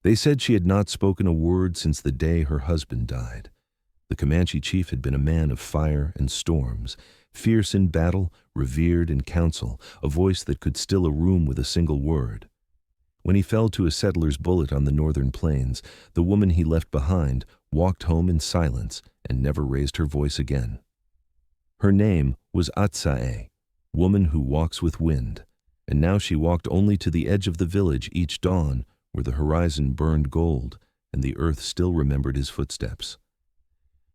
They said she had not spoken a word since the day her husband died. The Comanche chief had been a man of fire and storms, fierce in battle, revered in council, a voice that could still a room with a single word. When he fell to a settler's bullet on the northern plains, the woman he left behind walked home in silence and never raised her voice again. Her name was Atsae, woman who walks with wind, and now she walked only to the edge of the village each dawn, where the horizon burned gold and the earth still remembered his footsteps.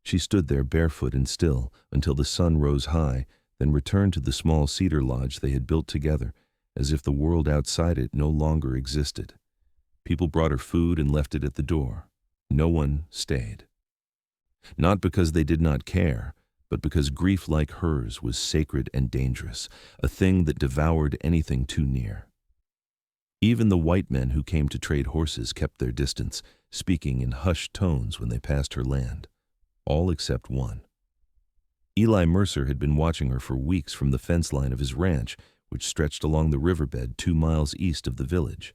She stood there barefoot and still until the sun rose high, then returned to the small cedar lodge they had built together, as if the world outside it no longer existed. People brought her food and left it at the door. No one stayed. Not because they did not care, but because grief like hers was sacred and dangerous, a thing that devoured anything too near. Even the white men who came to trade horses kept their distance, speaking in hushed tones when they passed her land. All except one. Eli Mercer had been watching her for weeks from the fence line of his ranch, which stretched along the riverbed 2 miles east of the village.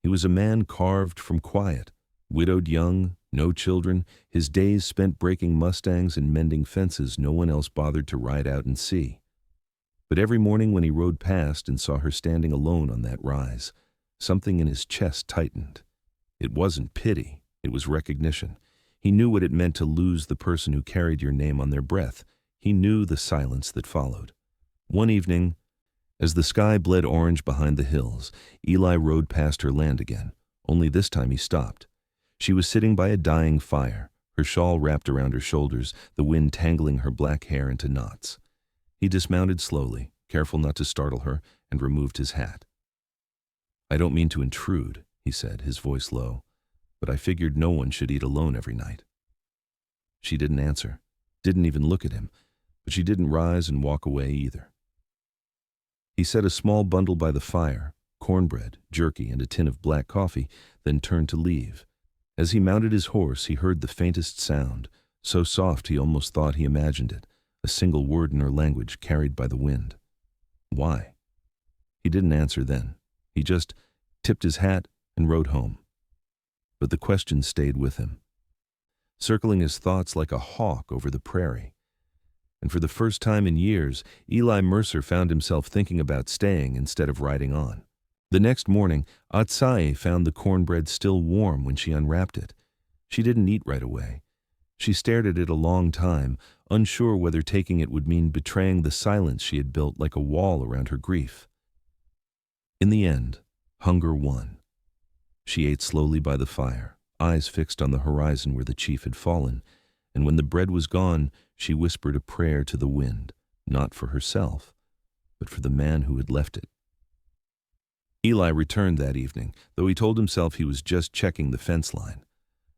He was a man carved from quiet, widowed young, no children, his days spent breaking mustangs and mending fences no one else bothered to ride out and see. But every morning when he rode past and saw her standing alone on that rise, something in his chest tightened. It wasn't pity, it was recognition. He knew what it meant to lose the person who carried your name on their breath. He knew the silence that followed. One evening, as the sky bled orange behind the hills, Eli rode past her land again, only this time he stopped. She was sitting by a dying fire, her shawl wrapped around her shoulders, the wind tangling her black hair into knots. He dismounted slowly, careful not to startle her, and removed his hat. "I don't mean to intrude," he said, his voice low, "but I figured no one should eat alone every night." She didn't answer, didn't even look at him, but she didn't rise and walk away either. He set a small bundle by the fire, cornbread, jerky, and a tin of black coffee, then turned to leave. As he mounted his horse, he heard the faintest sound, so soft he almost thought he imagined it, a single word in her language carried by the wind. Why? He didn't answer then. He just tipped his hat and rode home. But the question stayed with him, circling his thoughts like a hawk over the prairie. And for the first time in years, Eli Mercer found himself thinking about staying instead of riding on. The next morning, Atsae found the cornbread still warm when she unwrapped it. She didn't eat right away. She stared at it a long time, unsure whether taking it would mean betraying the silence she had built like a wall around her grief. In the end, hunger won. She ate slowly by the fire, eyes fixed on the horizon where the chief had fallen, and when the bread was gone, she whispered a prayer to the wind, not for herself, but for the man who had left it. Eli returned that evening, though he told himself he was just checking the fence line.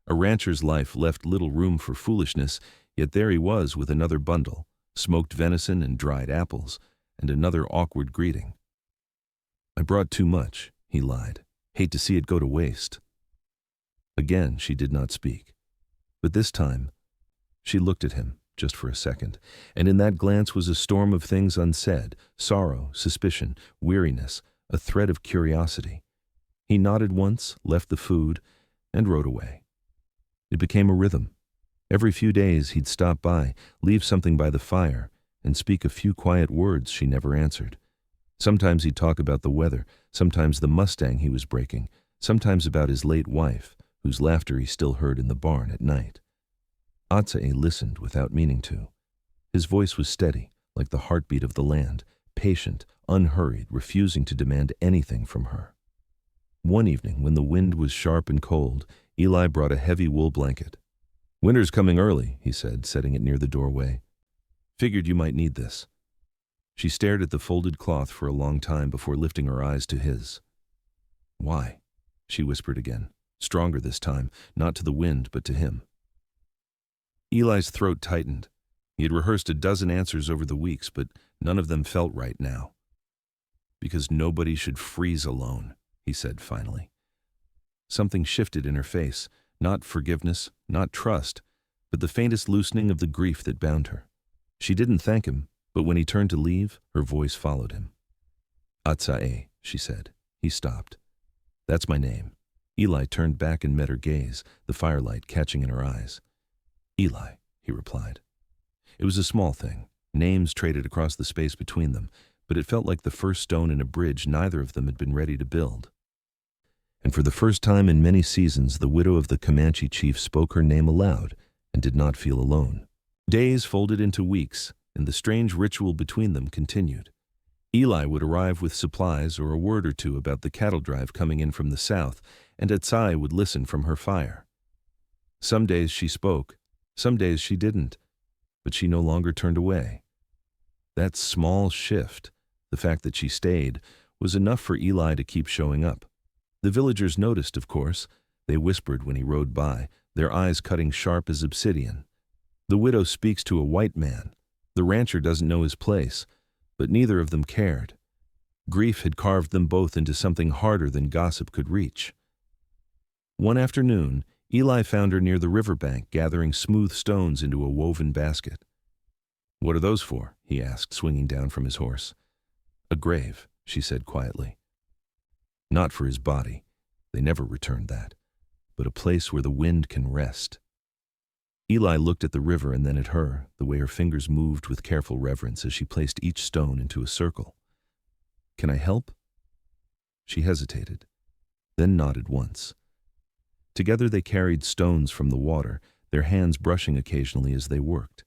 A rancher's life left little room for foolishness, yet there he was with another bundle, smoked venison and dried apples, and another awkward greeting. "I brought too much," he lied. "Hate to see it go to waste." Again, she did not speak. But this time, she looked at him, just for a second, and in that glance was a storm of things unsaid, sorrow, suspicion, weariness, a thread of curiosity. He nodded once, left the food, and rode away. It became a rhythm. Every few days he'd stop by, leave something by the fire, and speak a few quiet words she never answered. Sometimes he'd talk about the weather, sometimes the mustang he was breaking, sometimes about his late wife, whose laughter he still heard in the barn at night. Atsae listened without meaning to. His voice was steady, like the heartbeat of the land, patient, unhurried, refusing to demand anything from her. One evening, when the wind was sharp and cold, Eli brought a heavy wool blanket. "Winter's coming early," he said, setting it near the doorway. "Figured you might need this." She stared at the folded cloth for a long time before lifting her eyes to his. "Why?" she whispered again, stronger this time, not to the wind but to him. Eli's throat tightened. He had rehearsed a dozen answers over the weeks, but none of them felt right now. "Because nobody should freeze alone," he said finally. Something shifted in her face, not forgiveness, not trust, but the faintest loosening of the grief that bound her. She didn't thank him, but when he turned to leave, her voice followed him. "Atsae," she said. He stopped. "That's my name. Eli turned back and met her gaze, the firelight catching in her eyes. Eli, he replied. It was a small thing, names traded across the space between them, but it felt like the first stone in a bridge neither of them had been ready to build. And for the first time in many seasons, the widow of the Comanche chief spoke her name aloud and did not feel alone. Days folded into weeks, and the strange ritual between them continued. Eli would arrive with supplies or a word or two about the cattle drive coming in from the south, and Atsai would listen from her fire. Some days she spoke, some days she didn't, but she no longer turned away. That small shift, the fact that she stayed, was enough for Eli to keep showing up. The villagers noticed, of course. They whispered when he rode by, their eyes cutting sharp as obsidian. The widow speaks to a white man. The rancher doesn't know his place, but neither of them cared. Grief had carved them both into something harder than gossip could reach. One afternoon, Eli found her near the riverbank gathering smooth stones into a woven basket. "What are those for?" he asked, swinging down from his horse. "A grave," she said quietly. "Not for his body. They never returned that. But a place where the wind can rest." Eli looked at the river and then at her, the way her fingers moved with careful reverence as she placed each stone into a circle. "Can I help?" She hesitated, then nodded once. Together they carried stones from the water, their hands brushing occasionally as they worked.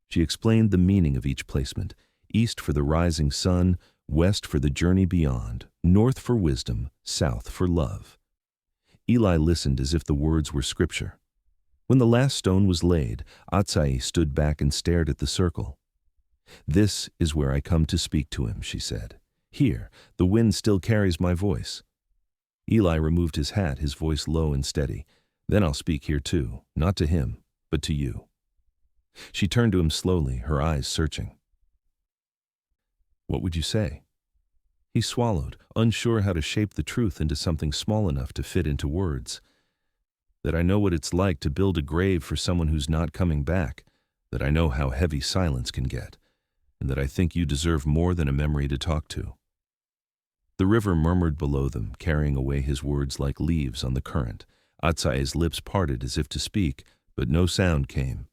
She explained the meaning of each placement: east for the rising sun, west for the journey beyond, north for wisdom, south for love. Eli listened as if the words were scripture. When the last stone was laid, Atsai stood back and stared at the circle. "This is where I come to speak to him," she said. "Here, the wind still carries my voice." Eli removed his hat, his voice low and steady. "Then I'll speak here too, not to him, but to you." She turned to him slowly, her eyes searching. "What would you say?" He swallowed, unsure how to shape the truth into something small enough to fit into words. "That I know what it's like to build a grave for someone who's not coming back, that I know how heavy silence can get, and that I think you deserve more than a memory to talk to." The river murmured below them, carrying away his words like leaves on the current. Atsai's lips parted as if to speak, but no sound came.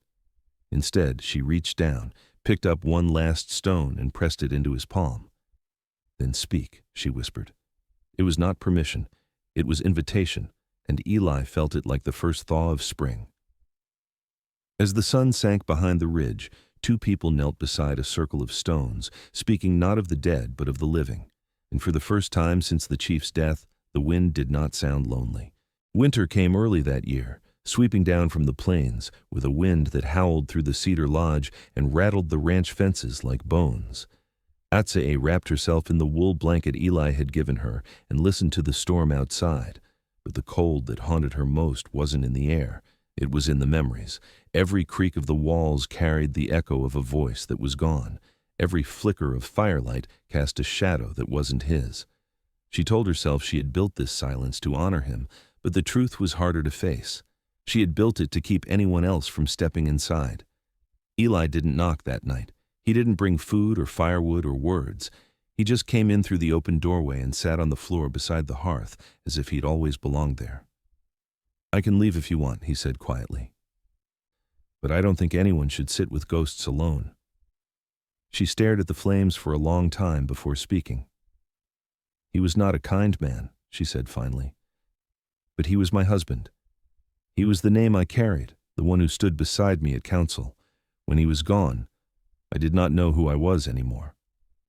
Instead, she reached down, picked up one last stone and pressed it into his palm. "Then speak," she whispered. It was not permission, it was invitation, and Eli felt it like the first thaw of spring. As the sun sank behind the ridge, two people knelt beside a circle of stones, speaking not of the dead but of the living. And for the first time since the chief's death, the wind did not sound lonely. Winter came early that year, sweeping down from the plains, with a wind that howled through the cedar lodge and rattled the ranch fences like bones. Atsai wrapped herself in the wool blanket Eli had given her and listened to the storm outside. But the cold that haunted her most wasn't in the air, it was in the memories. Every creak of the walls carried the echo of a voice that was gone. Every flicker of firelight cast a shadow that wasn't his. She told herself she had built this silence to honor him, but the truth was harder to face. She had built it to keep anyone else from stepping inside. Eli didn't knock that night. He didn't bring food or firewood or words. He just came in through the open doorway and sat on the floor beside the hearth as if he'd always belonged there. "I can leave if you want," he said quietly. "But I don't think anyone should sit with ghosts alone." She stared at the flames for a long time before speaking. "He was not a kind man," she said finally. "But he was my husband. He was the name I carried, the one who stood beside me at council. When he was gone, I did not know who I was anymore."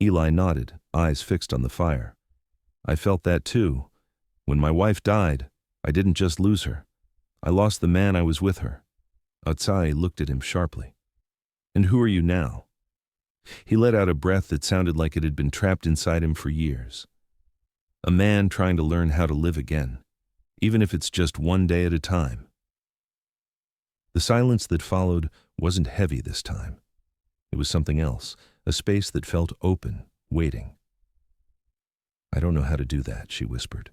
Eli nodded, eyes fixed on the fire. "I felt that too. When my wife died, I didn't just lose her. I lost the man I was with her." Atsai looked at him sharply. "And who are you now?" He let out a breath that sounded like it had been trapped inside him for years. "A man trying to learn how to live again, even if it's just one day at a time." The silence that followed wasn't heavy this time. It was something else, a space that felt open, waiting. "I don't know how to do that," she whispered.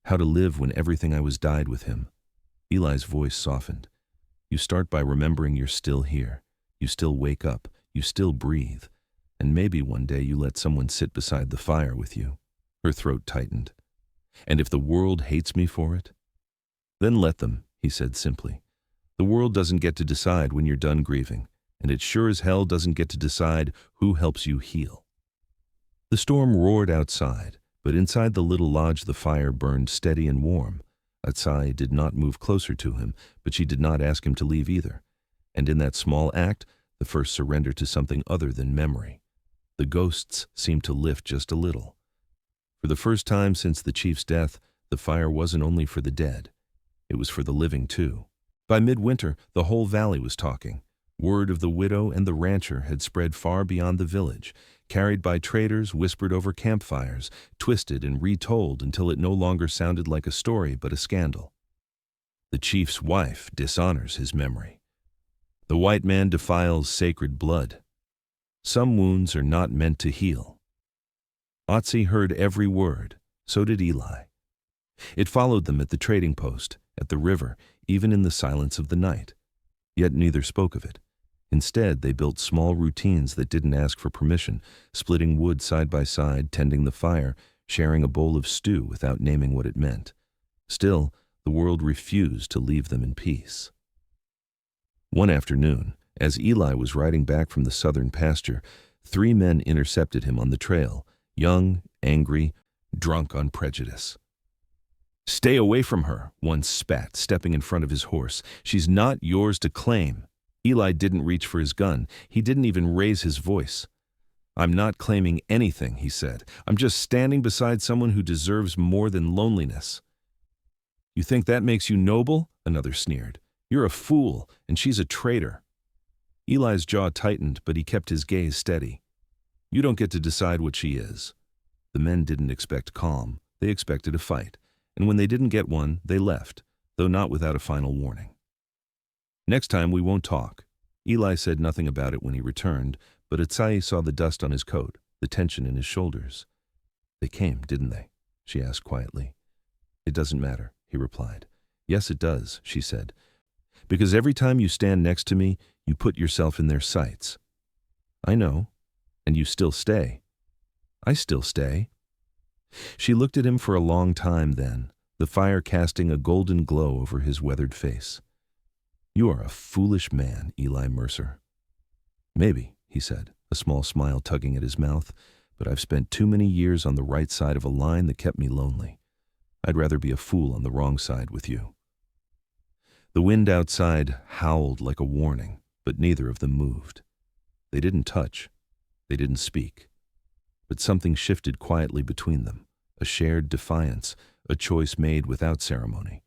"How to live when everything I was died with him." Eli's voice softened. "You start by remembering you're still here. You still wake up. You still breathe. And maybe one day you let someone sit beside the fire with you." Her throat tightened. And if the world hates me for it? Then let them, he said simply. The world doesn't get to decide when you're done grieving, and it sure as hell doesn't get to decide who helps you heal. The storm roared outside, but inside the little lodge the fire burned steady and warm. Atsai did not move closer to him, but she did not ask him to leave either. And in that small act, the first surrender to something other than memory. The ghosts seemed to lift just a little. For the first time since the chief's death, the fire wasn't only for the dead. It was for the living, too. By midwinter, the whole valley was talking. Word of the widow and the rancher had spread far beyond the village, carried by traders, whispered over campfires, twisted and retold until it no longer sounded like a story but a scandal. The chief's wife dishonors his memory. The white man defiles sacred blood. Some wounds are not meant to heal. Otzi heard every word, so did Eli. It followed them at the trading post, at the river, even in the silence of the night. Yet neither spoke of it. Instead, they built small routines that didn't ask for permission, splitting wood side by side, tending the fire, sharing a bowl of stew without naming what it meant. Still, the world refused to leave them in peace. One afternoon, as Eli was riding back from the southern pasture, 3 men intercepted him on the trail, young, angry, drunk on prejudice. "Stay away from her," one spat, stepping in front of his horse. "She's not yours to claim." Eli didn't reach for his gun. He didn't even raise his voice. "I'm not claiming anything," he said. "I'm just standing beside someone who deserves more than loneliness." "You think that makes you noble?" another sneered. "You're a fool, and she's a traitor." Eli's jaw tightened, but he kept his gaze steady. "You don't get to decide what she is." The men didn't expect calm. They expected a fight. And when they didn't get one, they left, though not without a final warning. "Next time we won't talk." Eli said nothing about it when he returned, but Atsai saw the dust on his coat, the tension in his shoulders. "They came, didn't they?" she asked quietly. "It doesn't matter," he replied. "Yes, it does," she said. "Because every time you stand next to me, you put yourself in their sights." "I know. And you still stay." "I still stay." She looked at him for a long time then, the fire casting a golden glow over his weathered face. "You are a foolish man, Eli Mercer." "Maybe," he said, a small smile tugging at his mouth, "but I've spent too many years on the right side of a line that kept me lonely. I'd rather be a fool on the wrong side with you." The wind outside howled like a warning, but neither of them moved. They didn't touch. They didn't speak. But something shifted quietly between them, a shared defiance, a choice made without ceremony.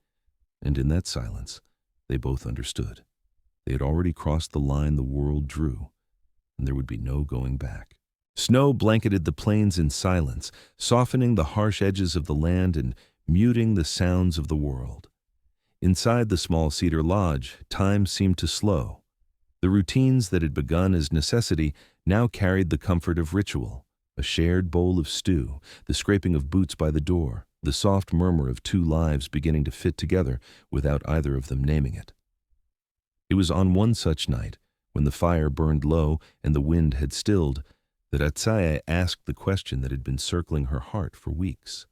And in that silence, they both understood. They had already crossed the line the world drew, and there would be no going back. Snow blanketed the plains in silence, softening the harsh edges of the land and muting the sounds of the world. Inside the small cedar lodge, time seemed to slow. The routines that had begun as necessity now carried the comfort of ritual. A shared bowl of stew, the scraping of boots by the door, the soft murmur of 2 lives beginning to fit together without either of them naming it. It was on one such night, when the fire burned low and the wind had stilled, that Atsai asked the question that had been circling her heart for weeks.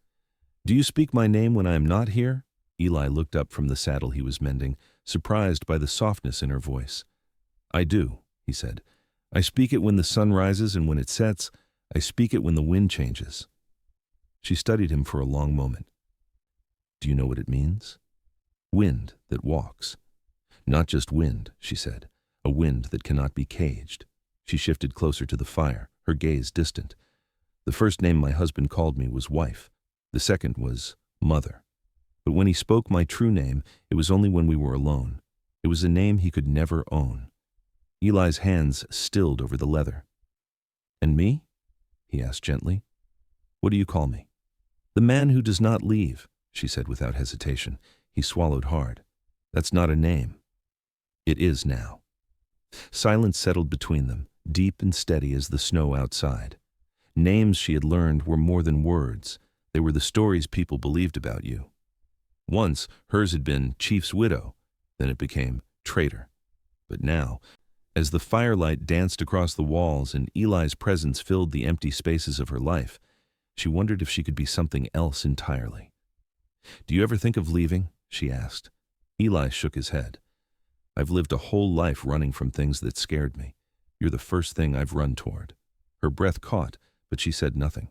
"Do you speak my name when I am not here?" Eli looked up from the saddle he was mending, surprised by the softness in her voice. "I do," he said. "I speak it when the sun rises and when it sets. I speak it when the wind changes." She studied him for a long moment. "Do you know what it means?" "Wind that walks." "Not just wind," she said. "A wind that cannot be caged." She shifted closer to the fire, her gaze distant. "The first name my husband called me was wife. The second was mother. But when he spoke my true name, it was only when we were alone. It was a name he could never own." Eli's hands stilled over the leather. "And me?" he asked gently. "What do you call me?" "The man who does not leave," she said without hesitation. He swallowed hard. "That's not a name." "It is now." Silence settled between them, deep and steady as the snow outside. Names, she had learned, were more than words. They were the stories people believed about you. Once, hers had been chief's widow. Then it became traitor. But now, as the firelight danced across the walls and Eli's presence filled the empty spaces of her life, she wondered if she could be something else entirely, "Do you ever think of leaving?" she asked. Eli shook his head. "I've lived a whole life running from things that scared me. You're the first thing I've run toward." Her breath caught, but she said nothing.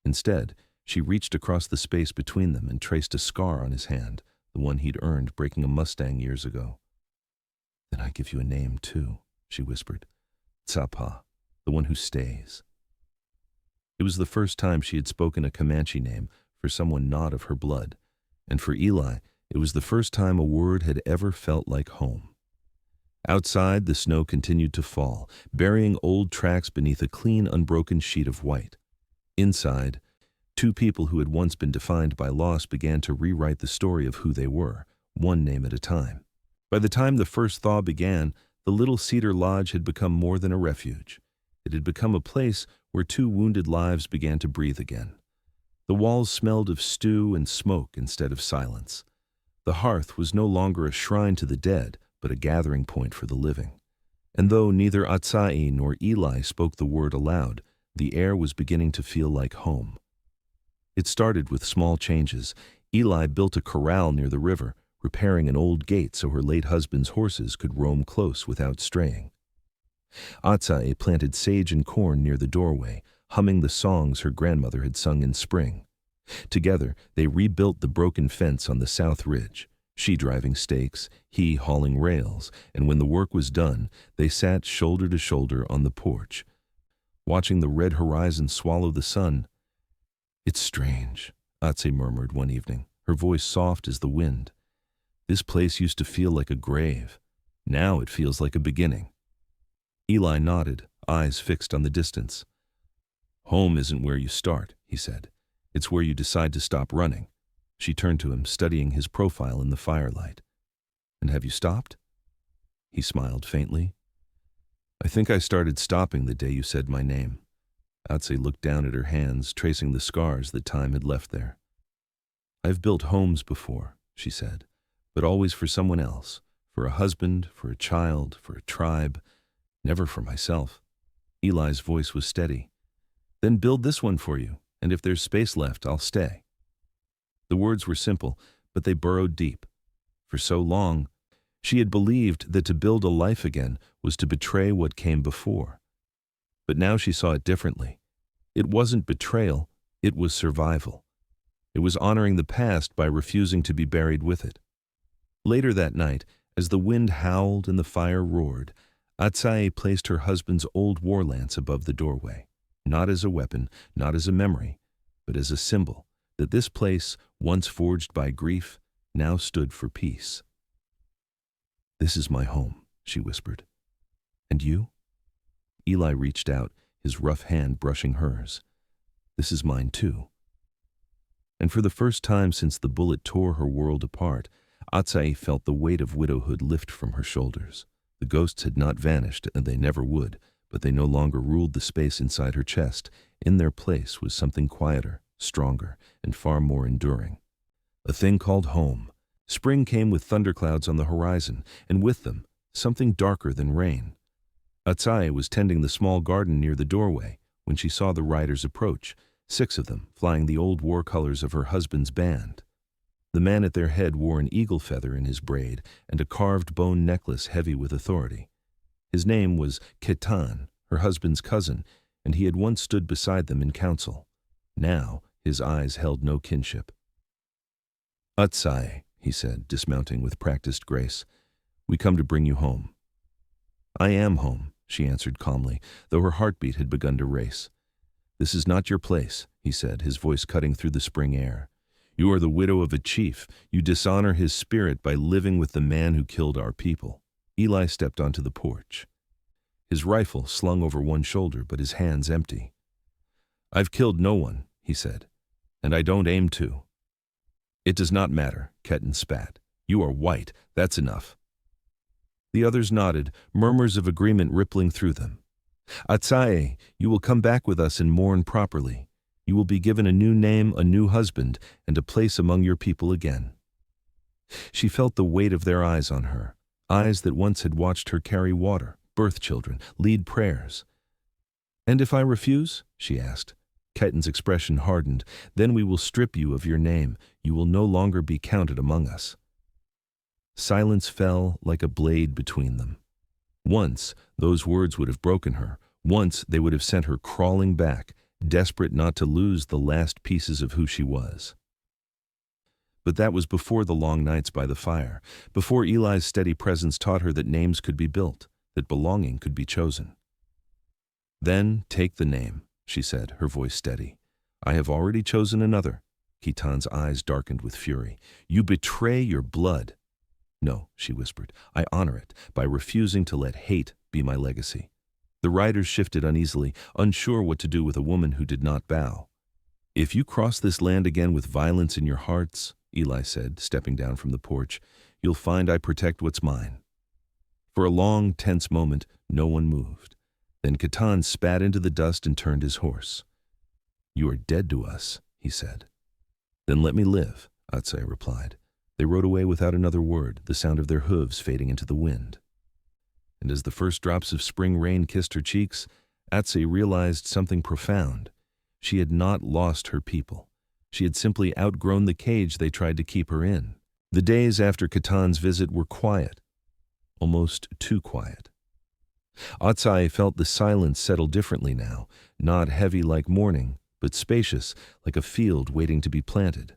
Instead, she reached across the space between them and traced a scar on his hand, the one he'd earned breaking a Mustang years ago. "Then I give you a name, too," she whispered. "Tsapa, the one who stays." It was the first time she had spoken a Comanche name for someone not of her blood, and for Eli, it was the first time a word had ever felt like home. Outside, the snow continued to fall, burying old tracks beneath a clean, unbroken sheet of white. Inside, two people who had once been defined by loss began to rewrite the story of who they were, one name at a time. By the time the first thaw began, the little cedar lodge had become more than a refuge. It had become a place where two wounded lives began to breathe again. The walls smelled of stew and smoke instead of silence. The hearth was no longer a shrine to the dead, but a gathering point for the living. And though neither Atsai nor Eli spoke the word aloud, the air was beginning to feel like home. It started with small changes. Eli built a corral near the river, repairing an old gate so her late husband's horses could roam close without straying. Atsai planted sage and corn near the doorway, humming the songs her grandmother had sung in spring. Together, they rebuilt the broken fence on the south ridge, she driving stakes, he hauling rails, and when the work was done, they sat shoulder to shoulder on the porch, watching the red horizon swallow the sun. "It's strange," Atsai murmured one evening, her voice soft as the wind. "This place used to feel like a grave. Now it feels like a beginning." Eli nodded, eyes fixed on the distance. "Home isn't where you start," he said. "It's where you decide to stop running." She turned to him, studying his profile in the firelight. "And have you stopped?" He smiled faintly. "I think I started stopping the day you said my name." Atsai looked down at her hands, tracing the scars that time had left there. "I've built homes before," she said, "but always for someone else, for a husband, for a child, for a tribe, never for myself." Eli's voice was steady. "Then build this one for you, and if there's space left, I'll stay." The words were simple, but they burrowed deep. For so long, she had believed that to build a life again was to betray what came before. But now she saw it differently. It wasn't betrayal, it was survival. It was honoring the past by refusing to be buried with it. Later that night, as the wind howled and the fire roared, Atsai placed her husband's old war lance above the doorway, not as a weapon, not as a memory, but as a symbol that this place, once forged by grief, now stood for peace. "This is my home," she whispered. "And you?" Eli reached out, his rough hand brushing hers. "This is mine too." And for the first time since the bullet tore her world apart, Atsai felt the weight of widowhood lift from her shoulders. The ghosts had not vanished, and they never would, but they no longer ruled the space inside her chest. In their place was something quieter, stronger, and far more enduring. A thing called home. Spring came with thunderclouds on the horizon, and with them, something darker than rain. Atsai was tending the small garden near the doorway when she saw the riders approach, 6 of them flying the old war colors of her husband's band. The man at their head wore an eagle feather in his braid and a carved bone necklace heavy with authority. His name was Ketan, her husband's cousin, and he had once stood beside them in council. Now, his eyes held no kinship. "Atsai," he said, dismounting with practiced grace, "we come to bring you home." "I am home," she answered calmly, though her heartbeat had begun to race. "This is not your place," he said, his voice cutting through the spring air. "You are the widow of a chief. You dishonor his spirit by living with the man who killed our people." Eli stepped onto the porch, his rifle slung over one shoulder but his hands empty. "I've killed no one," he said, "and I don't aim to." "It does not matter," Ketan spat. "You are white, that's enough." The others nodded, murmurs of agreement rippling through them. "Atsai, you will come back with us and mourn properly. You will be given a new name, a new husband, and a place among your people again." She felt the weight of their eyes on her, eyes that once had watched her carry water, birth children, lead prayers. "And if I refuse?" she asked. Ketan's expression hardened. Then we will strip you of your name. You will no longer be counted among us. Silence fell like a blade between them. Once, those words would have broken her. Once, they would have sent her crawling back, desperate not to lose the last pieces of who she was. But that was before the long nights by the fire, before Eli's steady presence taught her that names could be built, that belonging could be chosen. Then take the name, she said, her voice steady. I have already chosen another. Ketan's eyes darkened with fury. You betray your blood. No, she whispered, I honor it by refusing to let hate be my legacy. The riders shifted uneasily, unsure what to do with a woman who did not bow. If you cross this land again with violence in your hearts, Eli said, stepping down from the porch, you'll find I protect what's mine. For a long, tense moment, no one moved. Then Ketan spat into the dust and turned his horse. You are dead to us, he said. Then let me live, Atse replied. They rode away without another word, the sound of their hooves fading into the wind. And as the first drops of spring rain kissed her cheeks, Atse realized something profound. She had not lost her people. She had simply outgrown the cage they tried to keep her in. The days after Ketan's visit were quiet, almost too quiet. Atse felt the silence settle differently now, not heavy like mourning, but spacious like a field waiting to be planted.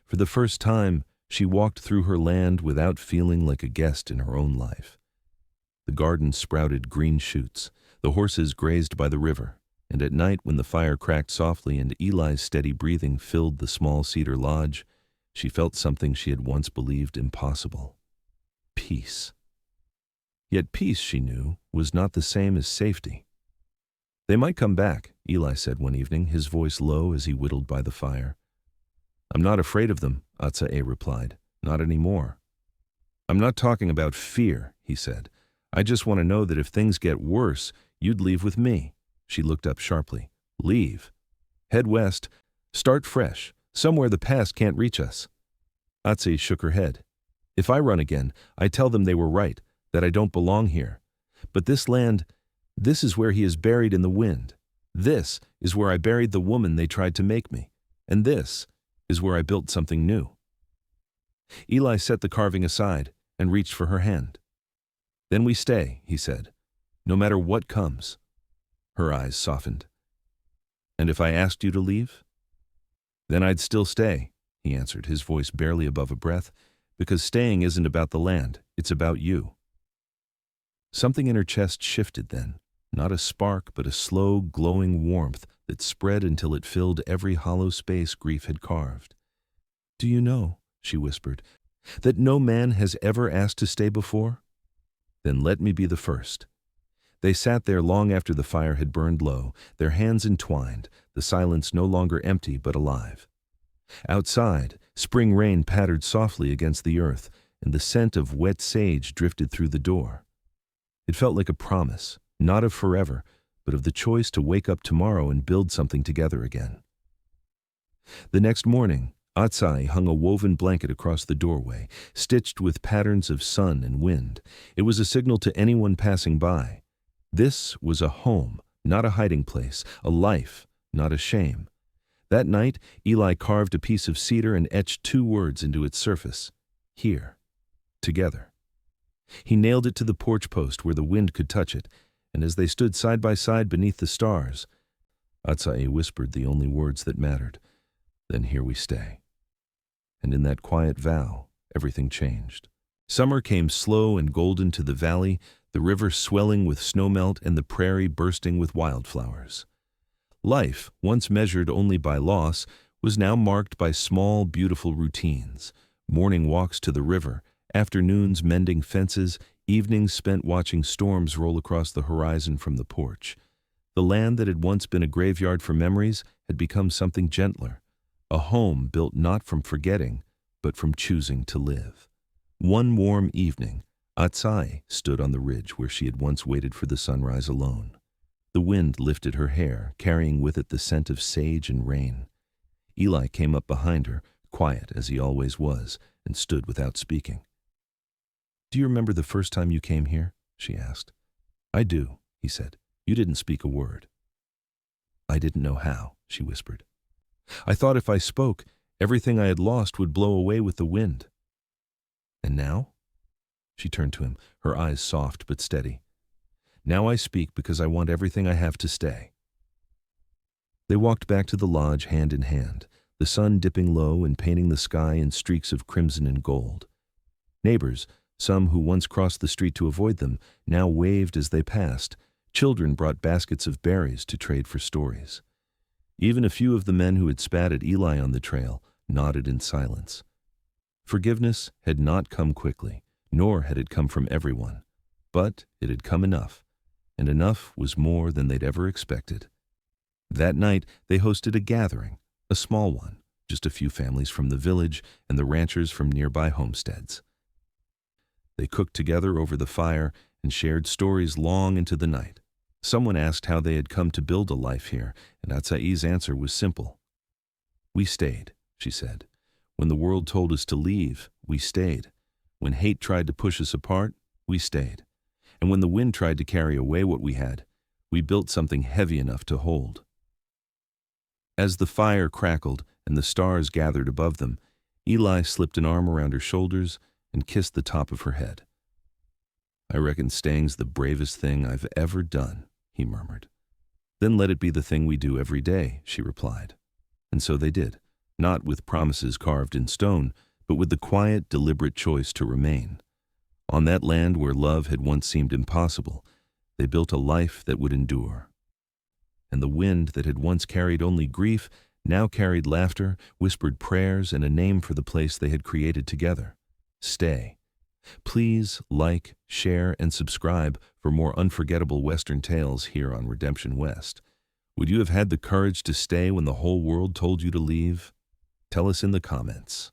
For the first time, she walked through her land without feeling like a guest in her own life. The garden sprouted green shoots, the horses grazed by the river, and at night when the fire cracked softly and Eli's steady breathing filled the small cedar lodge, she felt something she had once believed impossible. Peace. Yet peace, she knew, was not the same as safety. They might come back, Eli said one evening, his voice low as he whittled by the fire. I'm not afraid of them, Atse replied. Not anymore. I'm not talking about fear, he said. I just want to know that if things get worse, you'd leave with me. She looked up sharply. Leave. Head west. Start fresh. Somewhere the past can't reach us. Atse shook her head. If I run again, I tell them they were right, that I don't belong here. But this land, this is where he is buried in the wind. This is where I buried the woman they tried to make me. And this is where I built something new. Eli set the carving aside and reached for her hand. Then we stay, he said, no matter what comes. Her eyes softened. And if I asked you to leave? Then I'd still stay, he answered, his voice barely above a breath, because staying isn't about the land, it's about you. Something in her chest shifted then, not a spark, but a slow, glowing warmth that spread until it filled every hollow space grief had carved. Do you know, she whispered, that no man has ever asked to stay before? Then let me be the first. They sat there long after the fire had burned low, their hands entwined, the silence no longer empty but alive. Outside, spring rain pattered softly against the earth, and the scent of wet sage drifted through the door. It felt like a promise, not of forever, but of the choice to wake up tomorrow and build something together again. The next morning, Atse hung a woven blanket across the doorway, stitched with patterns of sun and wind. It was a signal to anyone passing by. This was a home, not a hiding place, a life, not a shame. That night, Eli carved a piece of cedar and etched 2 words into its surface. Here. Together. He nailed it to the porch post where the wind could touch it, and as they stood side by side beneath the stars, Atse whispered the only words that mattered. Then here we stay. And in that quiet vow, everything changed. Summer came slow and golden to the valley, the river swelling with snowmelt and the prairie bursting with wildflowers. Life, once measured only by loss, was now marked by small, beautiful routines. Morning walks to the river, afternoons mending fences, evenings spent watching storms roll across the horizon from the porch. The land that had once been a graveyard for memories had become something gentler, a home built not from forgetting, but from choosing to live. One warm evening, Atse stood on the ridge where she had once waited for the sunrise alone. The wind lifted her hair, carrying with it the scent of sage and rain. Eli came up behind her, quiet as he always was, and stood without speaking. Do you remember the first time you came here? She asked. I do, he said. You didn't speak a word. I didn't know how, she whispered. I thought if I spoke, everything I had lost would blow away with the wind. And now? She turned to him, her eyes soft but steady. Now I speak because I want everything I have to stay. They walked back to the lodge hand in hand, the sun dipping low and painting the sky in streaks of crimson and gold. Neighbors, some who once crossed the street to avoid them, now waved as they passed. Children brought baskets of berries to trade for stories. Even a few of the men who had spat at Eli on the trail nodded in silence. Forgiveness had not come quickly, nor had it come from everyone, but it had come enough, and enough was more than they'd ever expected. That night they hosted a gathering, a small one, just a few families from the village and the ranchers from nearby homesteads. They cooked together over the fire and shared stories long into the night. Someone asked how they had come to build a life here, and Atsai's answer was simple. We stayed, she said. When the world told us to leave, we stayed. When hate tried to push us apart, we stayed. And when the wind tried to carry away what we had, we built something heavy enough to hold. As the fire crackled and the stars gathered above them, Eli slipped an arm around her shoulders and kissed the top of her head. I reckon staying's the bravest thing I've ever done, he murmured. Then let it be the thing we do every day, she replied. And so they did, not with promises carved in stone, but with the quiet, deliberate choice to remain. On that land where love had once seemed impossible, they built a life that would endure. And the wind that had once carried only grief now carried laughter, whispered prayers, and a name for the place they had created together. Stay. Please like, share, and subscribe for more unforgettable Western tales here on Redemption West. Would you have had the courage to stay when the whole world told you to leave? Tell us in the comments.